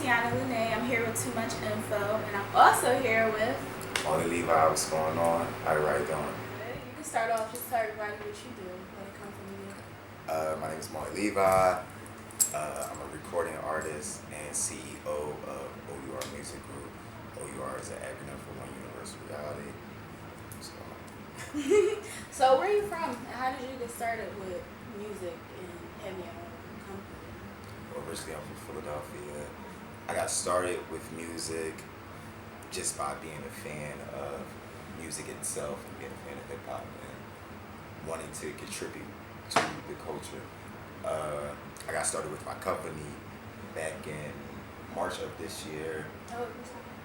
Tiana Lanee. I'm here with Too Much Info, and I'm also here with Levi, what's going on? How you doing? You can start off, just tell everybody what you do when it comes to music. My name is Levi. I'm a recording artist and CEO of O.U.R Music Group. O.U.R is an acronym for One Universal Reality. So where are you from? And how did you get started with music and having your own company? Originally, I'm from Philadelphia. I got started with music just by being a fan of music itself and being a fan of hip hop and wanting to contribute to the culture. I got started with my company back in March of this year.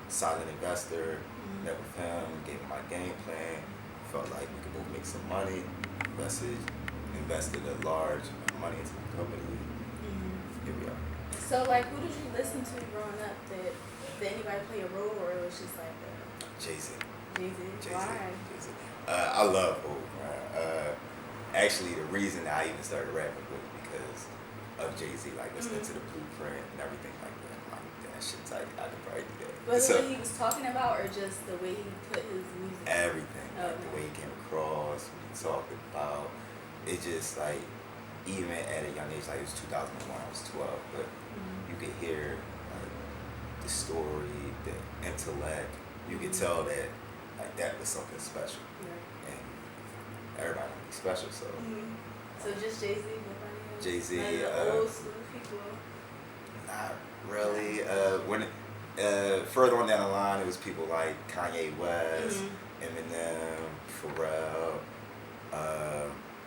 Silent investor, met with him, gave him my game plan, felt like we could both make some money, invested a large amount of money into the company. Here we are. So like, who did you listen to growing up? Did anybody play a role, or it was just like Jay-Z. Jay-Z? Why? Jay-Z. I love O.U.R. Actually, the reason I even started rapping was because of Jay-Z, like listening to the Blueprint and everything like that. Like, that shit's like, I could probably do that. Was it what he was talking about, or just the way he put his music? Everything. Like the way he came across, what he talked about. It just like, even at a young age, like it was 2001, I was 12, but you could hear like the story, the intellect. You could tell that like that was something special, and everybody wanted to be special. So, so just Jay-Z, nobody else? Jay-Z, like the old school people. Not really. Further on down the line, it was people like Kanye West, Eminem, Pharrell,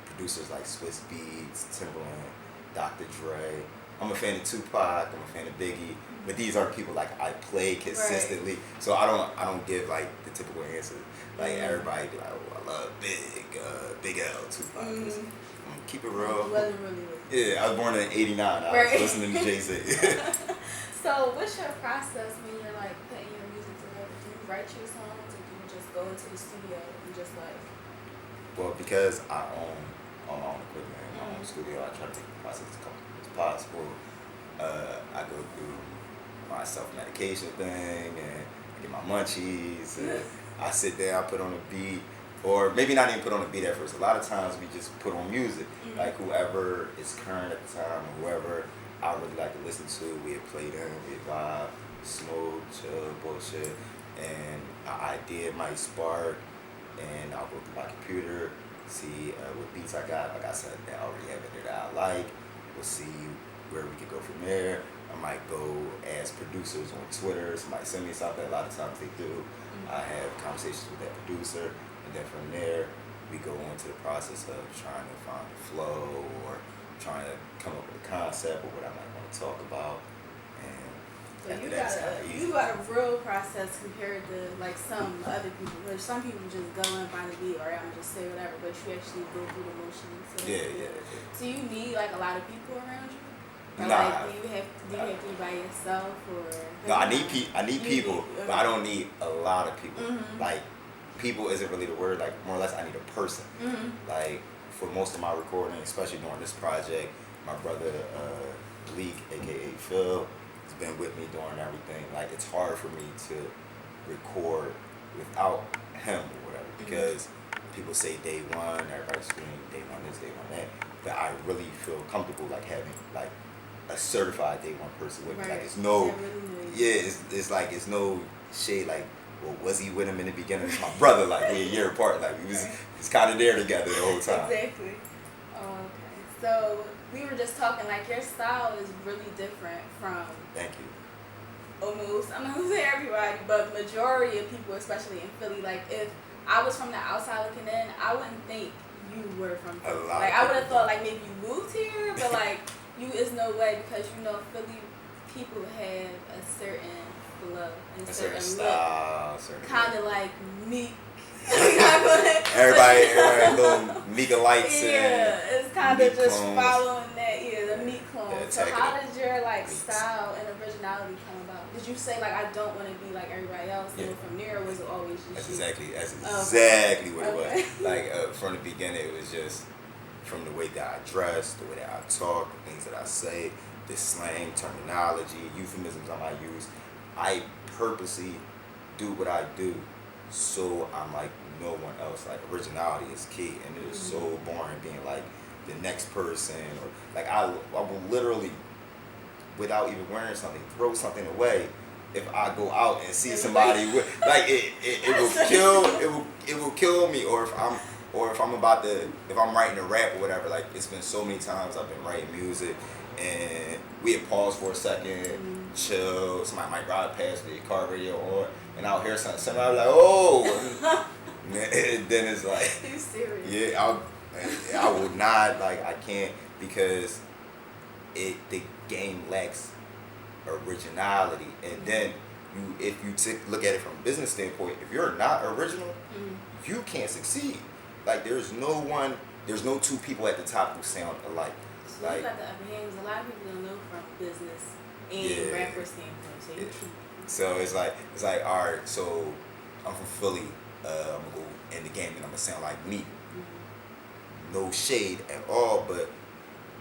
producers like Swiss Beats, Timbaland, Dr. Dre. I'm a fan of Tupac. I'm a fan of Biggie. But these aren't people like I play consistently. Right. So I don't give like the typical answer. Like everybody be like, oh, I love Big L, Tupac. Keep it real. Wasn't really. Yeah, I was born in '89. I was listening to Jay-Z. So what's your process when you're like putting your music together? Do you write your songs, or do you just go into the studio and just like? Well, because I own all my own equipment, my own studio, I try to take the process as comfortable as possible. I go through my self-medication thing and I get my munchies. And I sit there, I put on a beat, or maybe not even put on a beat at first. A lot of times we just put on music, like whoever is current at the time, or whoever I really like to listen to. We had played in, we had vibe, smoke, chill, bullshit, and an idea might spark, and I'll go through my computer, see what beats I got. I got something that I already have in there that I like. We'll see where we could go from there. I might go as producers on Twitter. Somebody send me something. A lot of times they do. I have conversations with that producer, and then from there we go into the process of trying to find the flow or trying to come up with a concept or what I might want to talk about. And so you got a real process compared to like some other people. Where some people just go and find a beat or I'm just say whatever, but you actually go through the motions. So yeah. So you need like a lot of people around you? Or nah. Like, do you have to be by yourself or? No, I need people, but I don't need a lot of people. Like, people isn't really the word. Like, more or less, I need a person. Like, for most of my recording, especially during this project, my brother Leek, aka Phil, has been with me during everything. Like, it's hard for me to record without him or whatever, because people say day one, everybody's screaming day one this, day one that. But I really feel comfortable like having like a certified day one person with me. Like, it's no, it's like it's no shade. Like, well, was he with him in the beginning? It's my brother. Like, we're a year apart. Like, we was kind of there together the whole time. Exactly. Oh, okay. So we were just talking. Like, your style is really different from. Thank you. Almost, I'm not gonna say everybody, but majority of people, especially in Philly. Like, if I was from the outside looking in, I wouldn't think you were from Philly. Like, I would have thought like maybe you moved here, but like you is no way, because you know Philly people have a certain flow and a certain style, kind of like meek. everybody little Mika lights. Yeah, it's kind of just clones. Following that. Yeah, the meat clone. So how did your like Meats. style and originality come about? Did you say like I don't want to be like everybody else? Yeah. And from there, or was it always just That's you? exactly what it was. Like from the beginning, it was just from the way that I dress, the way that I talk, the things that I say, the slang, terminology, euphemisms I might use. I purposely do what I do so I'm like no one else. Like originality is key, and it is so boring being like the next person, or like I will literally, without even wearing something, throw something away if I go out and see somebody with like it will kill me, or if I'm about to, if I'm writing a rap or whatever. Like it's been so many times I've been writing music and we had paused for a second, chill, somebody might ride past the car radio on, and I'll hear something I'll be like, oh, and then it's like, you serious? yeah, I will not, like I can't, because the game lacks originality. And then if you look at it from a business standpoint, if you're not original, you can't succeed. Like there's no two people at the top who sound alike. So you got the upper hand, 'cause a lot of people don't know from business and rapper standpoint. So you keep. So it's like all right. So I'm from Philly. I'm gonna go in the game and I'm gonna sound like me. No shade at all, but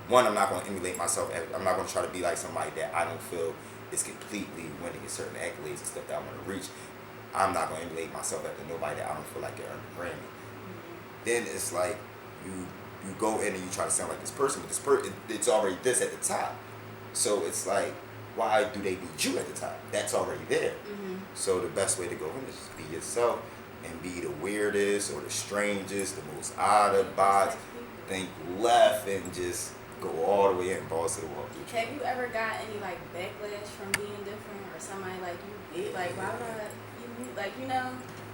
one, I'm not gonna emulate myself. I'm not gonna try to be like somebody that I don't feel is completely winning certain accolades and stuff that I want to reach. I'm not gonna emulate myself after nobody that I don't feel like they earned a Grammy. Then it's like you go in and you try to sound like this person, but it's already this at the top. So it's like, why do they need you at the top? That's already there. So the best way to go in is just be yourself and be the weirdest or the strangest, the most out of the box. Think left and just go all the way in, balls to the wall. Have you ever got any like backlash from being different, or somebody like you like why would like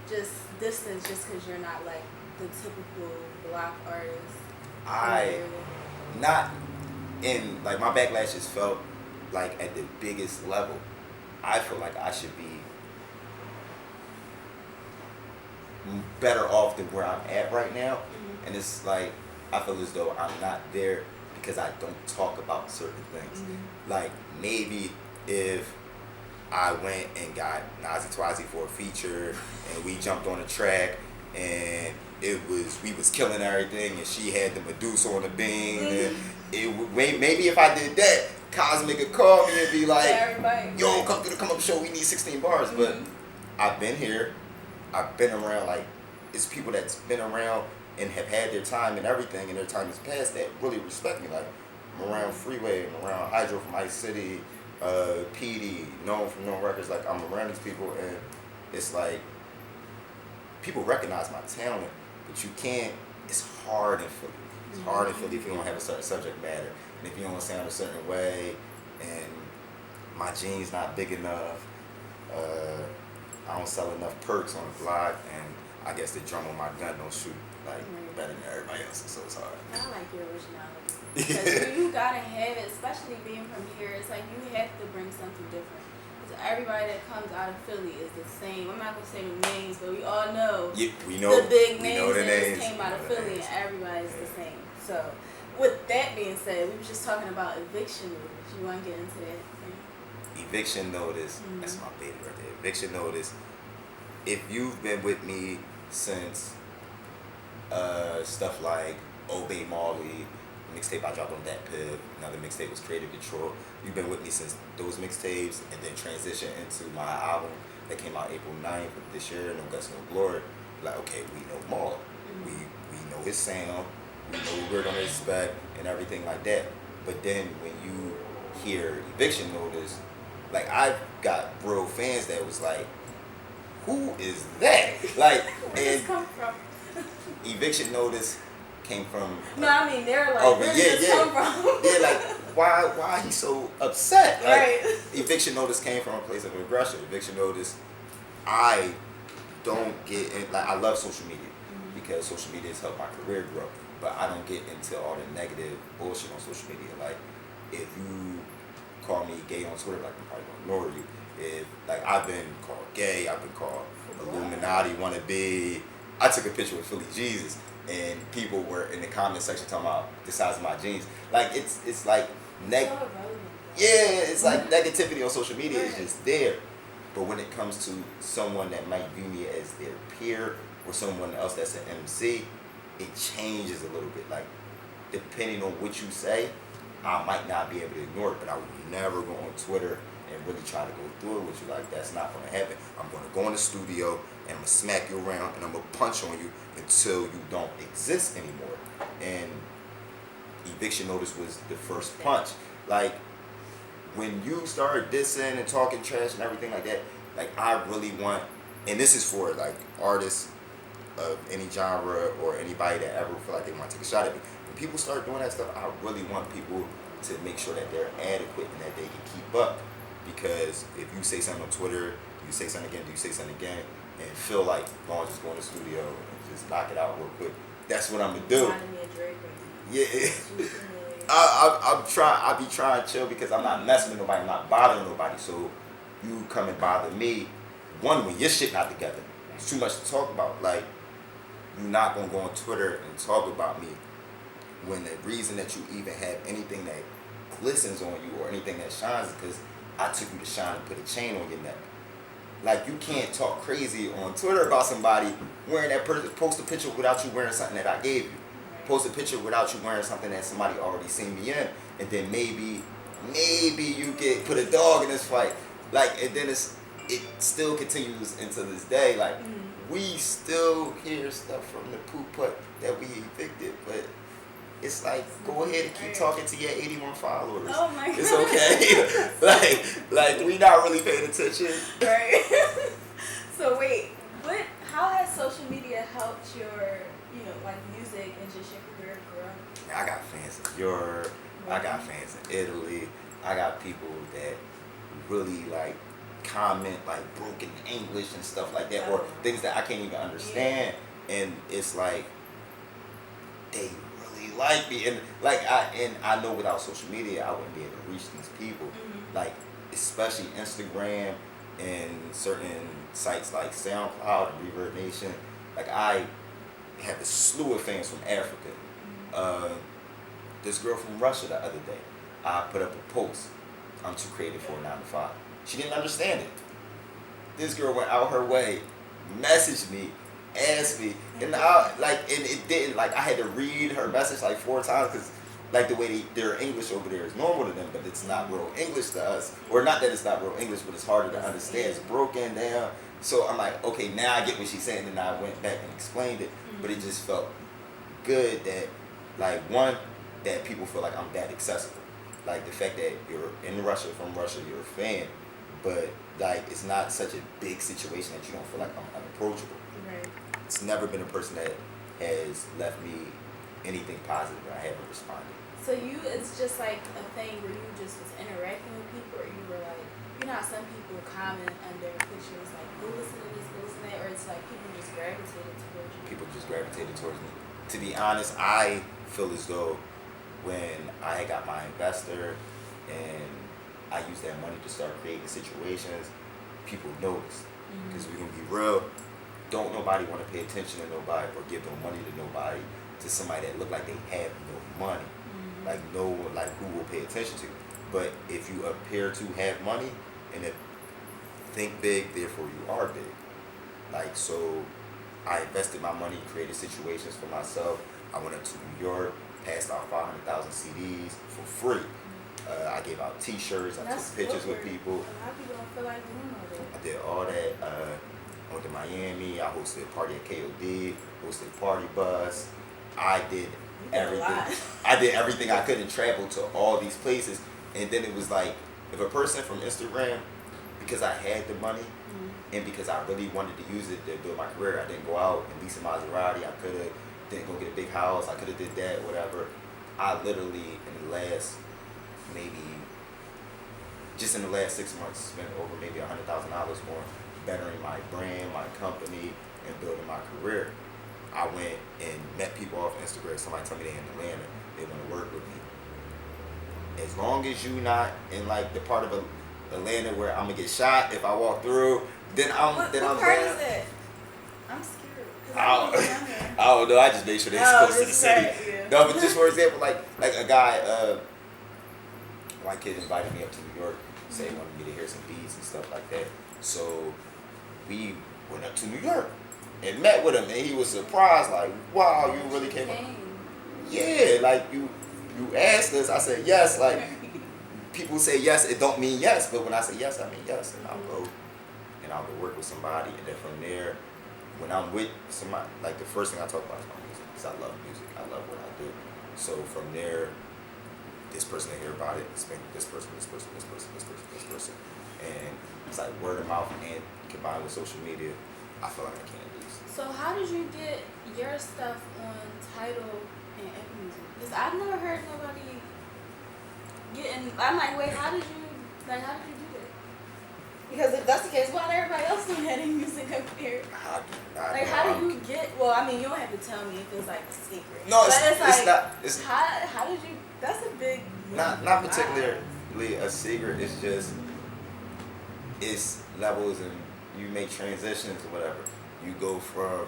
just distance just because you're not like the typical block artist? Not in like my backlash is felt like at the biggest level. I feel like I should be better off than where I'm at right now, and it's like I feel as though I'm not there because I don't talk about certain things. Like maybe if I went and got Nazi Twazi for a feature and we jumped on a track and we was killing everything and she had the Medusa on the beam, and maybe if I did that, Cosmic would call me and be like, yo, come to the come up show, we need 16 bars. But I've been here, I've been around, like it's people that's been around and have had their time and everything, and their time is past, that really respect me. Like I'm around Freeway, I'm around Hydro from Ice City, PD, known from known records. Like I'm around these people, and it's like people recognize my talent, but you can't. It's hard in Philly. It's hard in Philly if you don't have a certain subject matter, and if you don't sound a certain way, and my jeans not big enough. I don't sell enough perks on the block, and I guess the drum on my gun don't shoot like better than everybody else, so it's hard. I like your originality. Because you gotta have it, especially being from here. It's like you have to bring something different. Because everybody that comes out of Philly is the same. I'm not gonna say the names, but we all know. Yeah, we know the big names know the that names. came out of Philly, and everybody's the same. So, with that being said, we were just talking about eviction notice. You want to get into that? Eviction notice. That's my baby right there. Eviction notice. If you've been with me since stuff like Obey Marley, mixtape I dropped on that Piv, another mixtape was Creative Control. You've been with me since those mixtapes, and then transition into my album that came out April 9th of this year, No Guts, No Glory. Like, okay, we know Marley. We know his sound, we know what we're gonna expect and everything like that. But then when you hear Eviction Notice, like I've got real fans that was like, who is that? Like, Where does this come from? Eviction Notice came from. No, I mean they're like, where did this come from? Yeah, like why he so upset? Like, Right. Eviction Notice came from a place of aggression. Eviction Notice, I don't get in, like I love social media because social media has helped my career grow, but I don't get into all the negative bullshit on social media. Like if you call me gay on Twitter, like I'm probably gonna ignore you. If like I've been called gay, I've been called Illuminati wannabe. I took a picture with Philly Jesus, and people were in the comment section talking about the size of my jeans. Like it's like it's like negativity on social media is just there. But when it comes to someone that might view me as their peer or someone else that's an MC, it changes a little bit. Like depending on what you say, I might not be able to ignore it, but I would never go on Twitter and really try to go through it with you. Like, that's not going to happen. I'm going to go in the studio and I'm going to smack you around and I'm going to punch on you until you don't exist anymore. And eviction notice was the first punch. Like, when you start dissing and talking trash and everything like that, like, I really want, and this is for like artists of any genre or anybody that ever feel like they want to take a shot at me. When people start doing that stuff, I really want people to make sure that they're adequate and that they can keep up. Because if you say something on Twitter, you say something again, you say something again, and feel like, oh, just go in the studio and just knock it out real quick. That's what I'm gonna do. Yeah. I be trying to chill because I'm not messing with nobody, I'm not bothering nobody. So you come and bother me, one, when your shit not together, it's too much to talk about. Like, you're not gonna go on Twitter and talk about me when the reason that you even have anything that glistens on you or anything that shines is because I took you to shine and put a chain on your neck. Like, you can't talk crazy on Twitter about somebody wearing that person, post a picture without you wearing something that I gave you. Post a picture without you wearing something that somebody already seen me in, and then maybe you get put a dog in this fight. Like, and then it still continues into this day. Like, we still hear stuff from the poop putt that we evicted, but it's like, go ahead and keep talking to your 81 followers. Oh my God. It's okay. like we not really paying attention. Right. So wait, how has social media helped your, like, music and just your career grow? I got fans in Europe. I got fans in Italy. I got people that really like comment like broken English and stuff like that, or things that I can't even understand. And it's like, they really like me, and like I know without social media I wouldn't be able to reach these people. Like, especially Instagram and certain sites like SoundCloud and Reverb Nation. Like, I have a slew of fans from Africa. This girl from Russia the other day, I put up a post, I'm too creative for a 9 to 5. She didn't understand it. This girl went out her way, messaged me, asked me, and it didn't, like, I had to read her message like 4 times because, like, the way their English over there is normal to them, but it's not real English to us. Or not that it's not real English, but it's harder to understand. It's broken down. So I'm like, okay, now I get what she's saying, and I went back and explained it. But it just felt good that, like, one, that people feel like I'm that accessible. Like, the fact that you're in Russia, from Russia, you're a fan, but, like, it's not such a big situation that you don't feel like I'm unapproachable. Right. It's never been a person that has left me anything positive that I haven't responded. So it's just like a thing where you just was interacting with people, or you were like, how some people comment under pictures like, go listen to this, go listen to that, or it's like people just gravitated towards you? People just gravitated towards me. To be honest, I feel as though when I got my investor and I used that money to start creating situations, people noticed. Because we're going to be real, don't nobody want to pay attention to nobody or give no money to nobody, to somebody that look like they have no money. Like, no one, like, who will pay attention to you. But if you appear to have money and think big, therefore you are big. Like, so I invested my money, created situations for myself. I went up to New York, passed out 500,000 CDs for free. I gave out T-shirts. I took pictures with people. A lot of people don't feel like doing all that. I did all that. I went to Miami. I hosted a party at KOD. Hosted a party bus. I did everything. I did everything I could and traveled to all these places. And then it was like, if a person from Instagram, because I had the money and because I really wanted to use it to build my career, I didn't go out and lease a Maserati. I could have didn't go get a big house. I could have did that, whatever. I literally, in the last, just in the last 6 months, spent over maybe $100,000 more bettering my brand, my company, and building my career. I went and met people off Instagram. Somebody told me they're in Atlanta. They want to work with me. As long as you not in like the part of Atlanta where I'm gonna get shot if I walk through, then I'm what down. Part is it? I'm scared. I don't know. I just make sure they're close to the city. Right, yeah. No, but just for example, like a guy, white kid invited me up to New York, said he wanted me to hear some beats and stuff like that. So we went up to New York and met with him, and he was surprised, like, wow, you really came up. Yeah, like you you asked us, I said yes. Like people say yes, it don't mean yes, but when I say yes, I mean yes, and I'll go work with somebody, and then from there, when I'm with somebody, like the first thing I talk about is my music, because I love music, I love what I do. So from there, this person will hear about it, speak this person, and it's like word of mouth and combined with social media, I feel like I can't lose. So how did you get your stuff on Tidal and Apple Music? Because I've never heard nobody getting. I'm like, wait, how did you do that? Because if that's the case, why everybody else don't have any music up here? How do you get? Well, I mean, you don't have to tell me if it's like a secret. No, but it's like, not. How did you? That's a big. Not particularly a secret. It's just it's levels, and you make transitions or whatever. You go from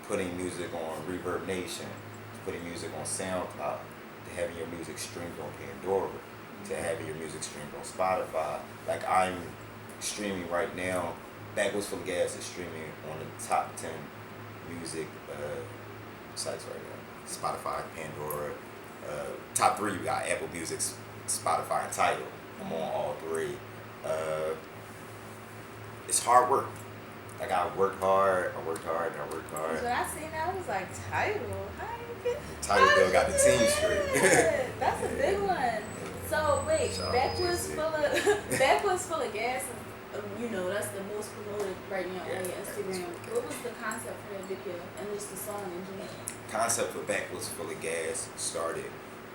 putting music on Reverb Nation to putting music on SoundCloud to having your music streamed on Pandora to having your music streamed on Spotify. Like I'm streaming right now. Backwoods Full of Gas is streaming on the top 10 music sites right now. Spotify, Pandora. Top 3 we got Apple Music, Spotify, and Tidal. I'm on all 3. It's hard work. Like I work hard. So I seen that, I was like, Tidal? How you get? Tidal Bill got the team straight. That's a big one. So wait, Backwoods Full of Gas. That's the most promoted right now on your Instagram. What was the concept for that video and just the song in general? Concept for Backwoods Full of Gas started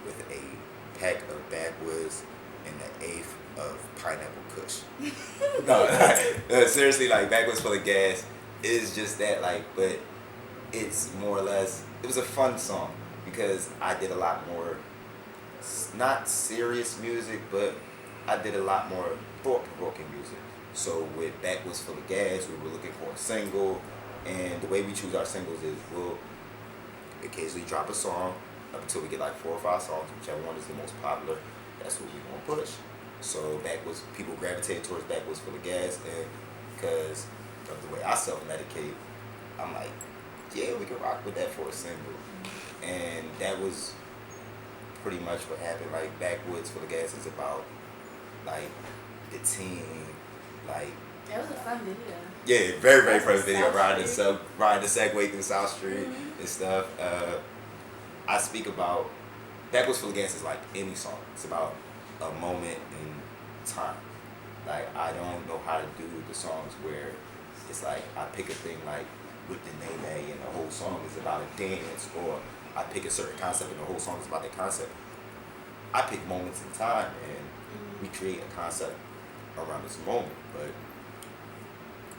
with a pack of backwoods and the eighth of pineapple kush. No, seriously, like Backwoods Full of Gas is just that, like, but it's more or less, it was a fun song because I did a lot more, not serious music, but I did a lot more thought-provoking music. So with Backwoods Full of Gas, we were looking for a single, and the way we choose our singles is we'll occasionally drop a song up until we get like 4 or 5 songs, whichever one is the most popular, that's what we're gonna push. So people gravitated towards Backwoods Full of Gas, and because of the way I self-medicate, I'm like, yeah, we can rock with that for a single. And that was pretty much what happened. Like Backwoods Full of Gas is about like the team, like. That was a fun video. Yeah, very, very fun video. Riding the Segway through South Street and stuff. I speak about Backwoods Full of Gas is like any song. It's about a moment in time. Like I don't know how to do the songs where it's like I pick a thing like with the Nene and the whole song is about a dance, or I pick a certain concept and the whole song is about that concept. I pick moments in time and we create a concept around this moment. But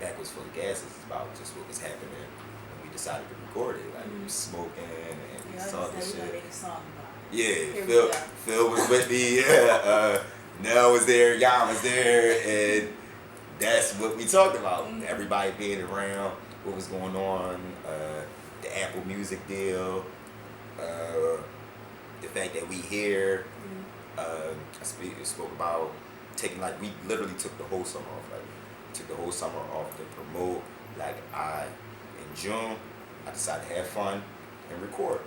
Backwoods Full of Gas is about just what was happening when we decided to record it. Like we were smoking and we saw this shit. Yeah, Phil was with me. Nell was there, Jan was there, and that's what we talked about. Everybody being around, what was going on, the Apple Music deal, the fact that we here. I spoke about we literally took the whole summer off. Like, took the whole summer off to promote. Like in June, I decided to have fun and record.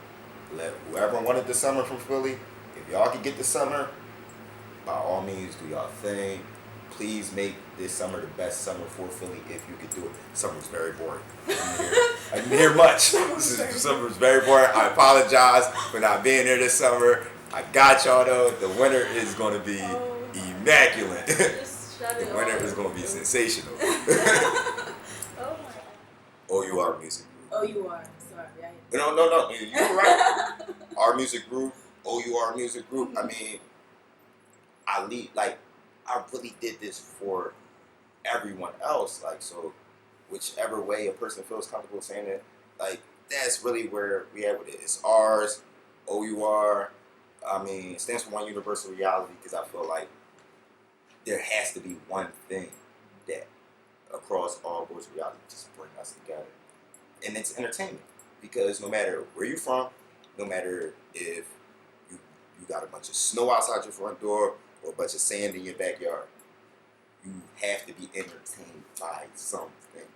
Let whoever wanted the summer from Philly, if y'all can get the summer, by all means do y'all thing. Please make this summer the best summer for Philly if you could do it. Summer's very boring. I didn't hear much. Summer's very boring. I apologize for not being here this summer. I got y'all though. The winter is going to be immaculate. The winter is going to be sensational. O.U.R. Music Group. O.U.R. Sorry. No. You're right. Our music group, O.U.R. Music Group. I mean, I really did this for everyone else. Like, so whichever way a person feels comfortable saying it, like, that's really where we at with it. It's ours, O.U.R. I mean, it stands for One Universal Reality because I feel like there has to be one thing that across all boards of reality just bring us together. And it's entertainment. Because no matter where you're from, no matter if you got a bunch of snow outside your front door or a bunch of sand in your backyard, you have to be entertained by something.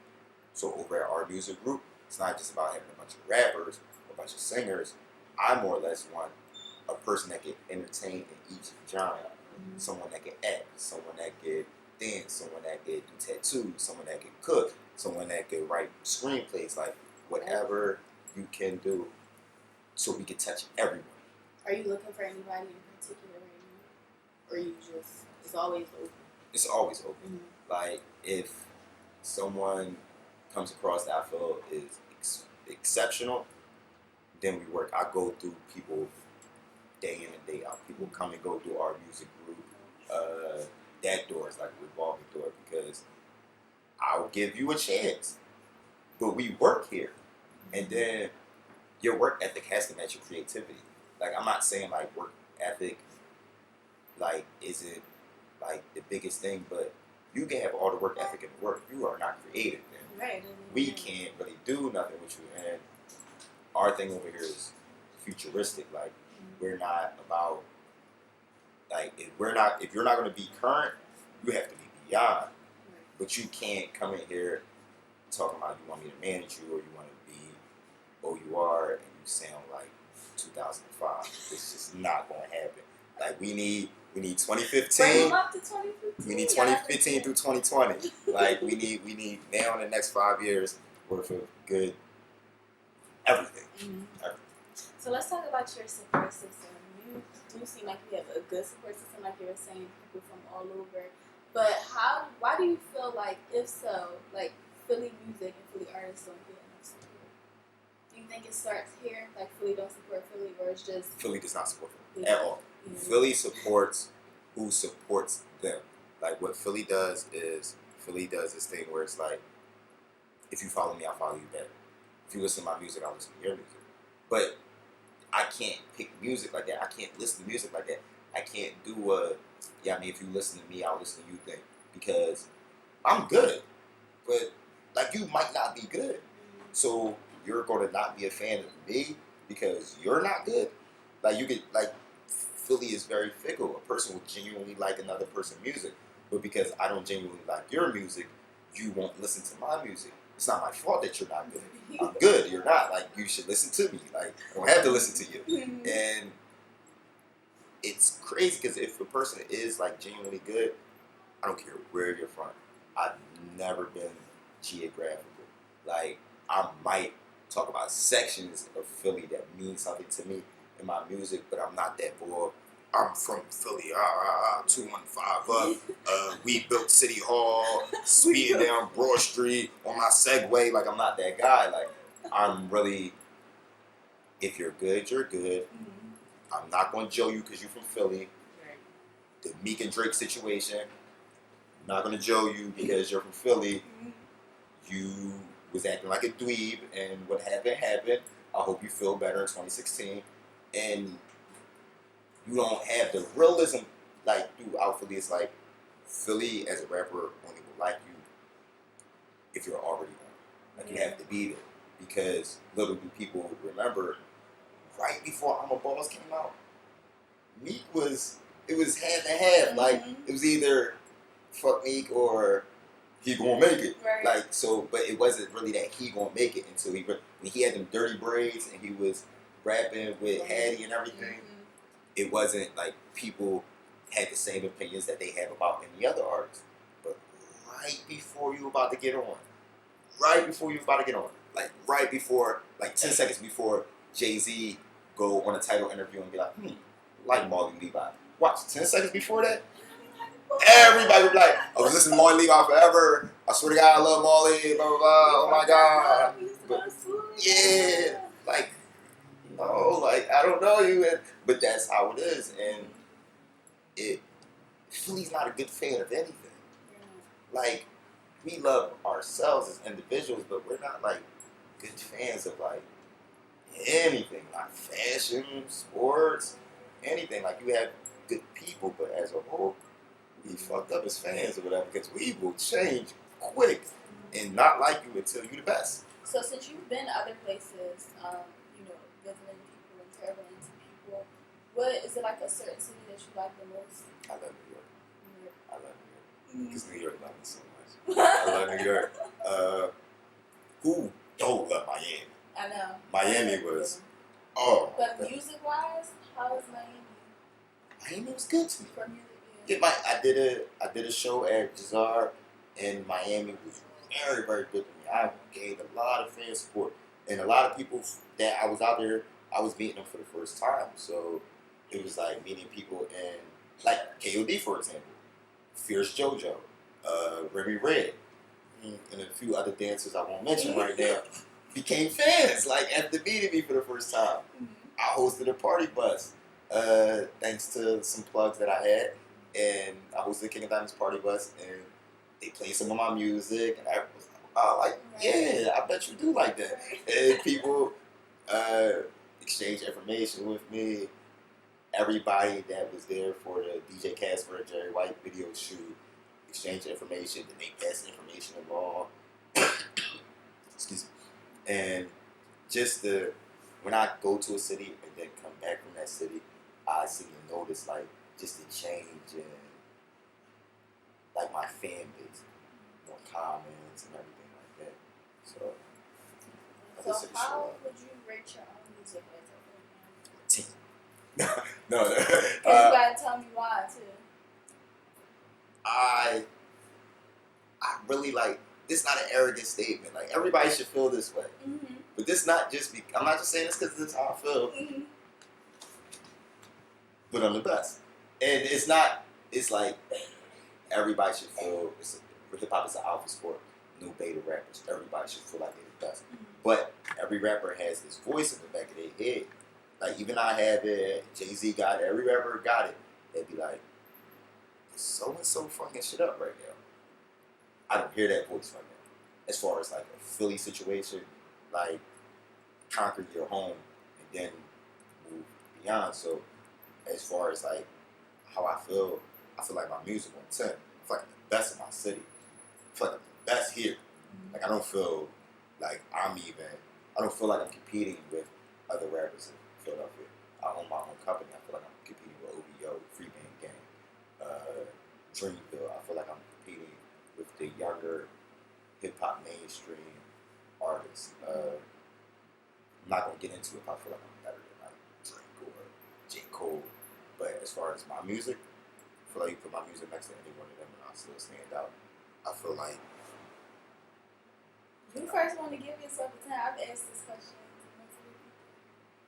So over at our music group, it's not just about having a bunch of rappers or a bunch of singers. I more or less want a person that can entertain in each genre. Someone that can act, someone that can dance, someone that can do tattoos, someone that can cook, someone that can write screenplays, like whatever you can do so we can touch everyone. Are you looking for anybody in particular right now? Or you just, it's always open? It's always open. Like, if someone comes across that I feel is exceptional, then we work. I go through people day in and day out. People come and go through our music group. That door is like a revolving door because I'll give you a chance, but we work here, and then your work ethic has to match your creativity. Like, I'm not saying like work ethic like isn't like the biggest thing, but you can have all the work ethic in the work. You are not creative, then Right. we can't really do nothing with you. And our thing over here is futuristic. Like, we're not about like if you're not going to be current, you have to be beyond. But you can't come in here talking about you want me to manage you or you want to be O.U.R. and you sound like 2005. It's just not going to happen. Like, we need 2015. Bring them up to 2015. We need 2015 through 2020. Like, we need now in the next 5 years worth of good everything. Everything. So let's talk about your support system. You do seem like you have a good support system, like you were saying, people from all over. But why do you feel like, if so, like Philly music and Philly artists don't get enough support? Do you think it starts here, like Philly don't support Philly, or it's just Philly does not support Philly at all. Philly supports who supports them. Like, what Philly does is this thing where it's like, if you follow me, I'll follow you back. If you listen to my music, I'll listen to your music. But I can't pick music like that. I can't listen to music like that. I can't do if you listen to me, I'll listen to you thing. Because I'm good. But, like, you might not be good. So you're going to not be a fan of me because you're not good? Like, you could, like, Philly is very fickle. A person will genuinely like another person's music. But because I don't genuinely like your music, you won't listen to my music. It's not my fault that you're not good. I'm good. You're not. Like, you should listen to me. Like, I don't have to listen to you. And it's crazy because if a person is, like, genuinely good, I don't care where you're from. I've never been geographical. Like, I might talk about sections of Philly that mean something to me in my music, but I'm not that boy. I'm from Philly, 215 up. We built City Hall, speeding down Broad Street on my Segway. Like, I'm not that guy. Like, I'm really, if you're good, you're good. I'm not going to jail you because you're from Philly. The Meek and Drake situation, I'm not going to jail you because you're from Philly. You was acting like a dweeb, and what happened. I hope you feel better in 2016. And you don't have the realism like throughout Philly. It's like Philly as a rapper only will like you if you're already on. Like, you have to be there. Because little do people remember, right before I'm a Boss came out, Meek was half and half. Like, it was either fuck Meek or he gonna make it. Right. Like, so, but it wasn't really that he gonna make it until when he had them dirty braids and he was rapping with Hattie and everything. It wasn't like people had the same opinions that they have about any other artist. But right before you were about to get on, like right before, like 10 seconds before Jay-Z go on a title interview and be like Marley Levi. Watch, 10 seconds before that, everybody would be like, I was listening to Marley Levi forever. I swear to God, I love Marley, blah, blah, blah. Oh my God. But, yeah, like, no, like, I don't know you. But that's how it is. And Philly's not a good fan of anything. Like, we love ourselves as individuals, but we're not, like, good fans of, like, anything. Like, fashion, sports, anything. Like, you have good people, but as a whole, we fucked up as fans or whatever, because we will change quick and not like you until you're the best. So since you've been other places, visiting people and traveling to people, what is it, like a certain city that you like the most? I love New York. I love New York. Because New York loves me so much. I love New York. Who don't love Miami? I know. Miami was, But music-wise, How was Miami? Miami was good to me. For music, I did a show at O.U.R. in Miami. It was very, very good to me. I gained a lot of fan support. And a lot of people that I was out there, I was meeting them for the first time. So it was like meeting people in, like KOD, for example, Fierce JoJo, Remy Red, and a few other dancers I won't mention right now, became fans, like after meeting me for the first time. I hosted a party bus, thanks to some plugs that I had, and I hosted the King of Diamonds party bus, and they played some of my music, and I was like, yeah, I bet you do like that. And people exchanged information with me. Everybody that was there for the DJ Casper and Jerry White video shoot exchanged information, and they passed information along. Excuse me. And just when I go to a city and then come back from that city, I see and notice like just the change in like my fan base, more comments and everything like that. So how would you rate your own music as a fan? 10. No. Because you gotta tell me why too. I really like. This not an arrogant statement. Like everybody should feel this way, but this not just. I'm not just saying this because this is how I feel. But I'm the best, and it's not. It's like everybody should feel. Hip hop is an alpha sport. No beta rappers. Everybody should feel like they're the best. But every rapper has this voice in the back of their head. Like even I have it. Jay-Z got it. Every rapper got it. They'd be like, so and so fucking shit up right now. I don't hear that voice right now. As far as like a Philly situation, like conquer your home and then move beyond. So as far as like how I feel like my music on 10. I feel like I'm the best in my city. I feel like I'm the best here. Like I don't feel like I don't feel like I'm competing with other rappers in Philadelphia. I own my own company. I feel like I'm competing with O.U.R, Free Band Gang, Dreamville. I feel like I'm competing with the younger hip hop mainstream artists. I'm not gonna get into it if I feel like I'm better than like Drake or J. Cole. But as far as my music, I feel like you put my music next to any one of them and I'll still stand out. I feel like you first want to give yourself a 10. I've asked this question to multiple people,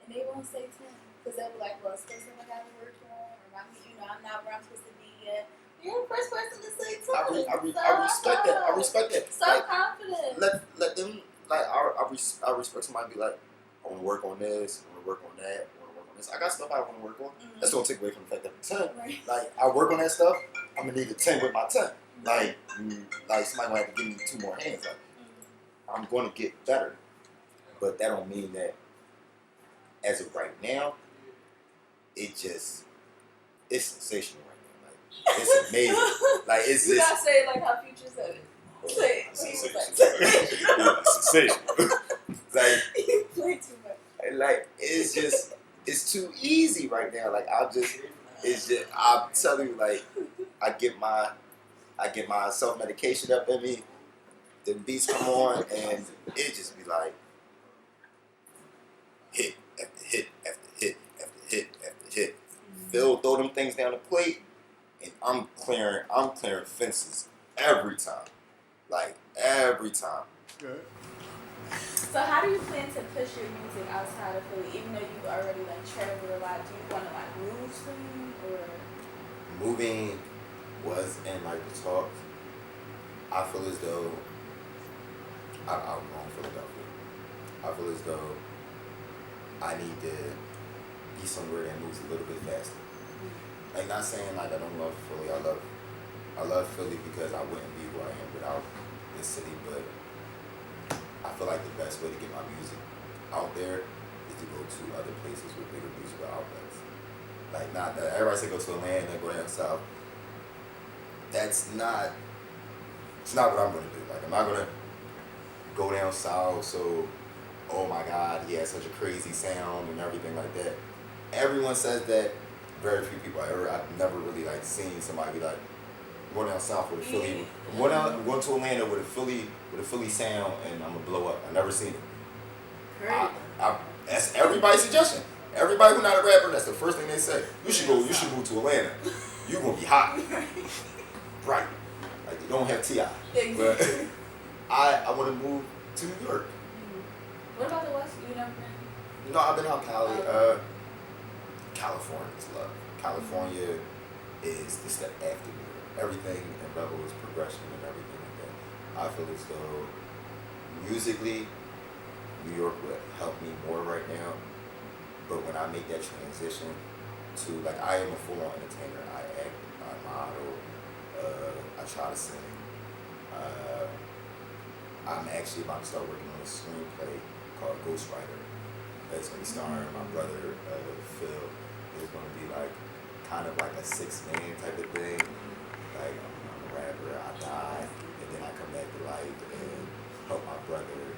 and they won't say 10 because they'll be like, "Well, it's still something I gotta work on, or I'm not where I'm supposed to be yet." You're the first person to say 10. I respect that. I respect that. So like, confident. Let them like I respect somebody be like, I want to work on this. I want to work on that. I want to work on this. I got stuff I want to work on. That's don't take away from the fact that I'm 10. Right. Like I work on that stuff. I'm gonna need a 10 with my 10. Like somebody gonna have to give me 2 more hands. Like I'm gonna get better, but that don't mean that as of right now, it's sensational right now. Like it's amazing. Like it's you just. gotta say it like how Future said it. Say it. Sensational. Like you play too much. Like it's too easy right now. Like I'm telling you, like I get my self-medication up in me, the beats come on, and it just be like hit after hit after hit after hit after hit. They'll throw them things down the plate, and I'm clearing fences every time. Like every time. Good. So how do you plan to push your music outside of Philly? Even though you already like traveled a lot, do you want to like move soon or? Moving was in like the talks. I feel as though I'm wrong Philadelphia. I feel as though I need to be somewhere that moves a little bit faster. Like not saying like I don't love Philly. I love Philly because I wouldn't be who I am without this city, but I feel like the best way to get my music out there is to go to other places with bigger musical outlets. Like not that everybody say go to Atlanta and go down south. It's not what I'm gonna do. Like I'm not gonna go down south so oh my god, he has such a crazy sound and everything like that. Everyone says that. Very few people I've never really like seen somebody be like going down south with a Philly, going to Atlanta with a Philly sound and I'm gonna blow up. I never seen it. Great. That's everybody's suggestion. Everybody who not a rapper, that's the first thing they say. You should go. You should move to Atlanta. You gonna be hot, right? Like you don't have T.I. But I want to move to New York. What about the West? You never been? No, I've been out Cali. California's love. California is the step after New York. Everything in Rebel is progression and everything like that. I feel as though musically, New York would help me more right now. But when I make that transition to, like, I am a full-on entertainer. I act, I model, I try to sing. I'm actually about to start working on a screenplay called Ghostwriter. That's going to be starring my brother, Phil. It's going to be like, kind of like a 6-man type of thing. Like, I'm a rapper, I die, and then I come back to life and help my brother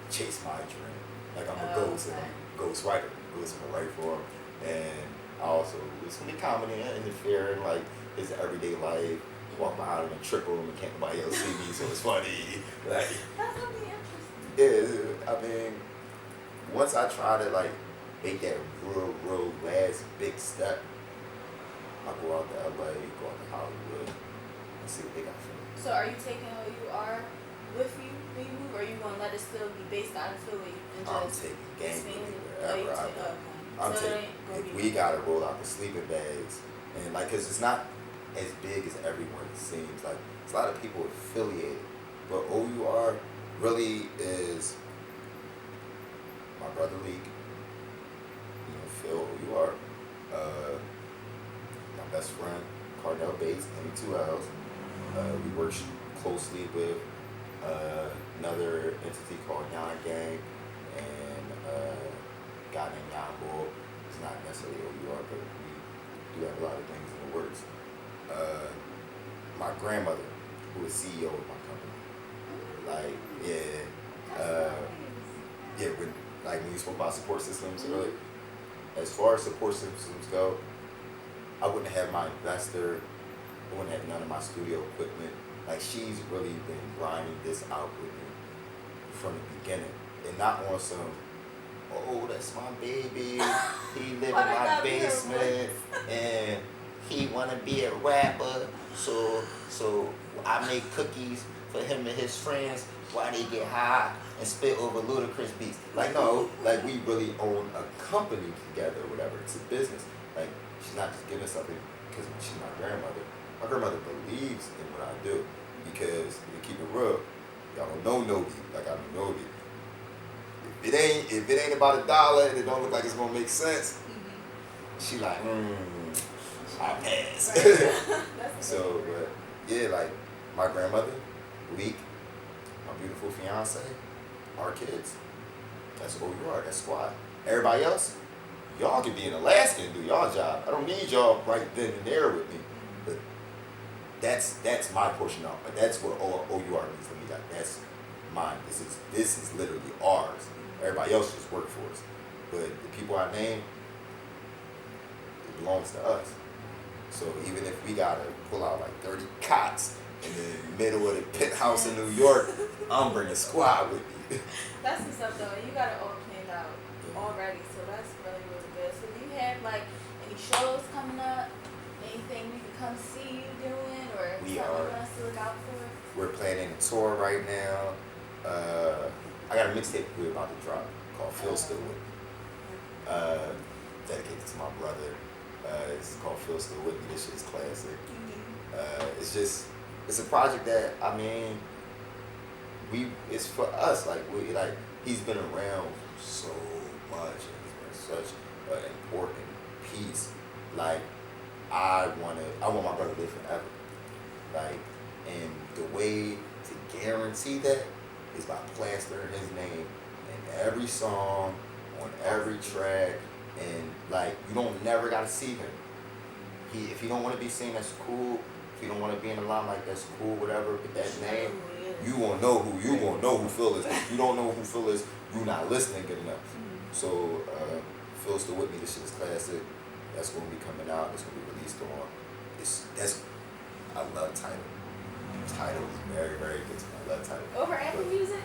chase my dream. Like, I'm a ghost, and I'm a ghostwriter. Ghost in the right form. And also, it's going to be comedy and interfering, like, his everyday life. Walk behind him and triple him and can't nobody else see me, so it's funny. Like, that's going to be interesting. Yeah, I mean, once I try to, like, make that real last big step, I'll go out to LA, go out to Hollywood, and see what they got for me. So are you taking O.U.R. with you when you move, or are you going to let it still be based out of Philly and I'm just taking game expand it? wherever I go. I'm so taking, if we got to roll out the sleeping bags, and, like, because it's not as big as everyone seems. Like, there's a lot of people affiliated, but O.U.R. really is my brother Leek, you know, Phil, O.U.R., my best friend, Cardell Bates, 22 L's. We work closely with another entity called Yon Gang, and a guy named Yon Bull. It's not necessarily O.U.R., but we do have a lot of things in the works. My grandmother, who is CEO of my company. Like, when you spoke about support systems earlier, as far as support systems go, I wouldn't have my investor, I wouldn't have none of my studio equipment. Like, she's really been grinding this out with me from the beginning. And not on some, oh, that's my baby, he live in my basement, and he wanna be a rapper, so I make cookies for him and his friends while they get high and spit over ludicrous beats. Like, no, like, we really own a company together, or whatever. It's a business. Like, she's not just giving something because she's my grandmother. My grandmother believes in what I do because, to keep it real, y'all don't know Nobi like I know Nobi. If it ain't about $1 and it don't look like it's gonna make sense, she like, I pass. So, but yeah, like, my grandmother, Leek, my beautiful fiance, our kids. That's O.U.R. That's squad. Everybody else, y'all can be in Alaska and do y'all job. I don't need y'all right then and there with me. But that's my portion of it. That's what O.U.R. means to me. Like, that's mine. This is literally ours. Everybody else just work for us. But the people I name, it belongs to us. So even if we gotta pull out like 30 cots in the middle of the penthouse in New York, I'm bringing squad with me. That's what's up though. You got it all planned out already, so that's really, really good. So do you have like any shows coming up? Anything we can come see you doing, or something you want us to look out for? We're planning a tour right now. I got a mixtape we're about to drop called Phil Still With Me. Dedicated to my brother. It's called Phil Still With Me. This shit's classic. It's a project that, I mean, it's for us. Like, he's been around so much, and he's been such an important piece. Like, I want my brother to live forever. Like, and the way to guarantee that is by plastering his name in every song, on every track, and like, you don't never gotta see him. If you don't want to be seen, that's cool. If you don't want to be in the limelight, that's cool. Whatever. But that name, you gonna know who Phil is. If you don't know who Phil is, you not listening good enough. So Phil Still With Me. This shit is classic. That's gonna be coming out. It's gonna be released on. I love Tidal. Tidal is very, very good to me. I love Tidal. Over Apple Music?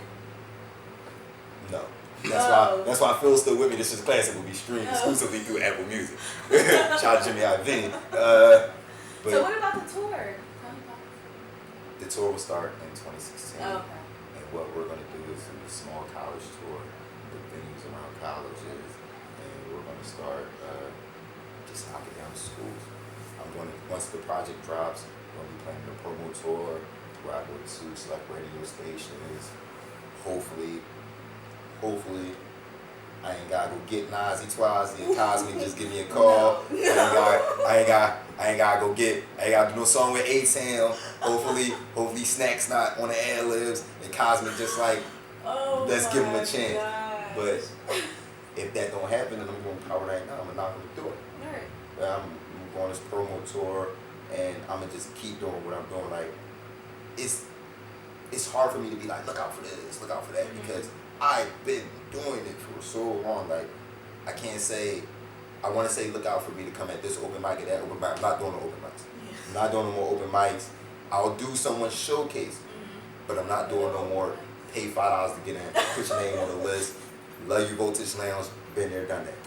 No, That's why Phil Still With Me. This is classic. Will be streamed exclusively through Apple Music. Shout out to Jimmy Iovine. So what about the tour? The tour will start in 2016. Oh, okay. And what we're going to do is a small college tour with venues around colleges. And we're going to start just knocking down schools. Once the project drops, we're going to be planning a promo tour where I go to select radio stations. Hopefully, I ain't gotta go get Nazi Twizy and Cosme just give me a call. I ain't gotta do no song with A-Town. Hopefully Snack's not on the ad-libs and Cosme just like, let's give him a chance. Gosh. But if that don't happen, then I'm going to power right now. I'm not going to do it. Right. I'm going this promo tour and I'm going to just keep doing what I'm doing. Like, it's hard for me to be like, look out for this, look out for that, because I've been doing it for so long. Like, I can't say, I want to say look out for me to come at this open mic and that open mic. I'm not doing no open mics. I'm not doing no more open mics. I'll do someone's showcase, but I'm not doing no more pay $5 to get in, put your name on the list. Love You Voltage Lounge, been there, done that.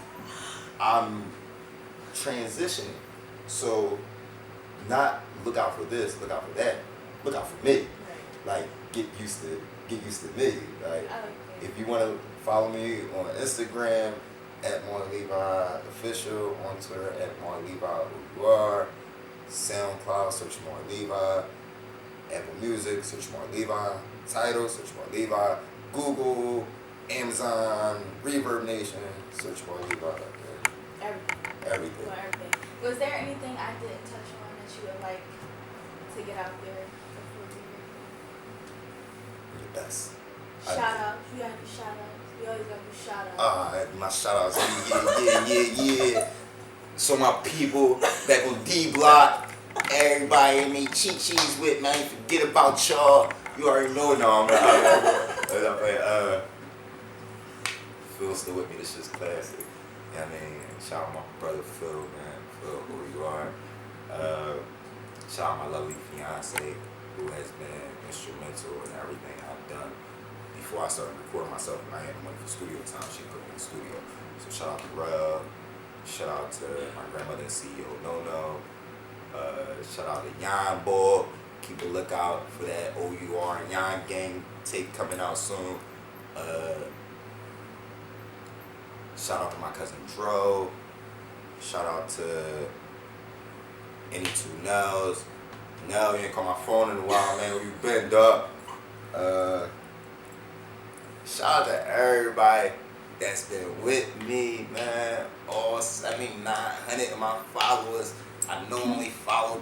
I'm transitioning. So, not look out for this, look out for that, look out for me. Like, get used to me. Like, if you want to follow me on Instagram at Levi Official, on Twitter at Levi O.U.R, SoundCloud, search Levi, Apple Music, search Levi, Tidal, search Levi, Google, Amazon, Reverb Nation, search Levi. Everything. Was there anything I didn't touch on that you would like to get out there? The best. Shout out. You gotta do shout outs. You always gotta do shout outs. My shout outs. Yeah. So my people back on D Block, everybody in me cheat cheese with, man. Forget about y'all. You already know now. Phil Still With Me. This shit's classic. Yeah, I mean, shout out my brother Phil, man. Phil, O.U.R. Shout out my lovely fiance, who has been instrumental in everything I've done. Before I started recording myself and I had no money for studio time, she put me in the studio. So shout out to Rel, shout out to my grandmother and CEO No. Shout out to Yon Boy. Keep a lookout for that O.U.R and Yon Gang tape coming out soon. Shout out to my cousin Dro. Shout out to any two Nels. Nell, you ain't call my phone in a while, man. Where you been, dog? Shout out to everybody that's been with me, man. All 7,900 of my followers. I normally follow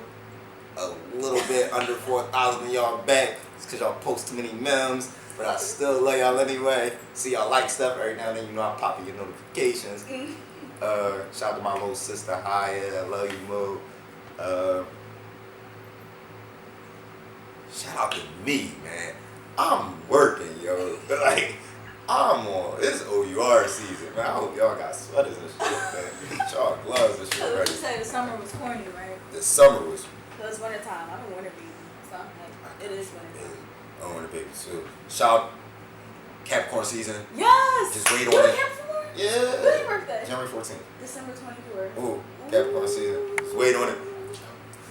a little bit under 4,000 of y'all back. It's because y'all post too many memes, but I still love y'all anyway. See y'all like stuff every now and then. You know I pop in your notifications. Shout out to my little sister Hyatt. I love you, Mo. Shout out to me, man. I'm working, yo. Like, I'm on. It's O.U.R season, man. I hope y'all got sweaters and shit, man. Y'all gloves and shit So ready. you said the summer was corny, right? The summer was. So it's winter time. I'm in winter baby. So I'm like, it is winter time. I'm winter baby too. Shout Capricorn season. Yes! Just wait You on were it. Capricorn? Yeah. When's your birthday? January 14th. December 24th. Ooh, Capricorn season. Just wait on it.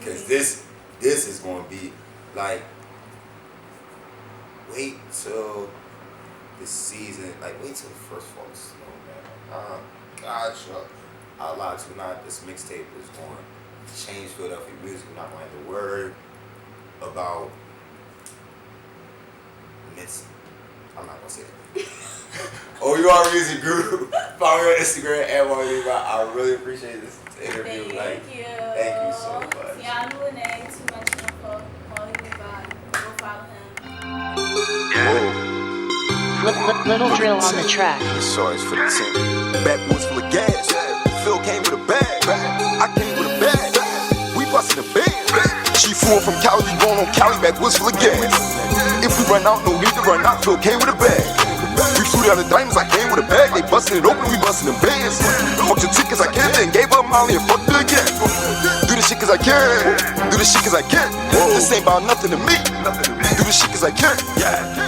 Cause this is gonna be like, wait till the season, like wait till the first fall of snow, man. Gotcha. I'll lie to you not, this mixtape is going to change Philadelphia music. You're not going to have to worry about I'm not going to say that. O.U.R Music Group. Follow me on Instagram at Levi. I really appreciate this interview. Thank you. Thank you so much. Tiana Lanee, too much info. Levi. Go follow him. Little drill on the track. This song is for the team. Backwoods full of gas. Phil came with a bag. I came with a bag. We bustin' the band. She flew from Cali, we going on Cali. Backwoods full of gas. If we run out, no need to run out. Phil came with a bag. We flew down the diamonds, I came with a bag. They bustin' it open, we bustin' the bands. Fucked the chick cause I can, then gave up Molly and fucked it again. Do the shit cause I can. Do the shit cause I can. This ain't about nothing to me. Do the shit cause I can.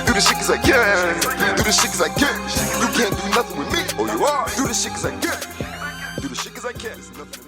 Do the shit cause I can. Do the shit cause I can. You can't do nothing with me. O.U.R. Do the shit cause I get it. Do the shit cause I can. It's nothing.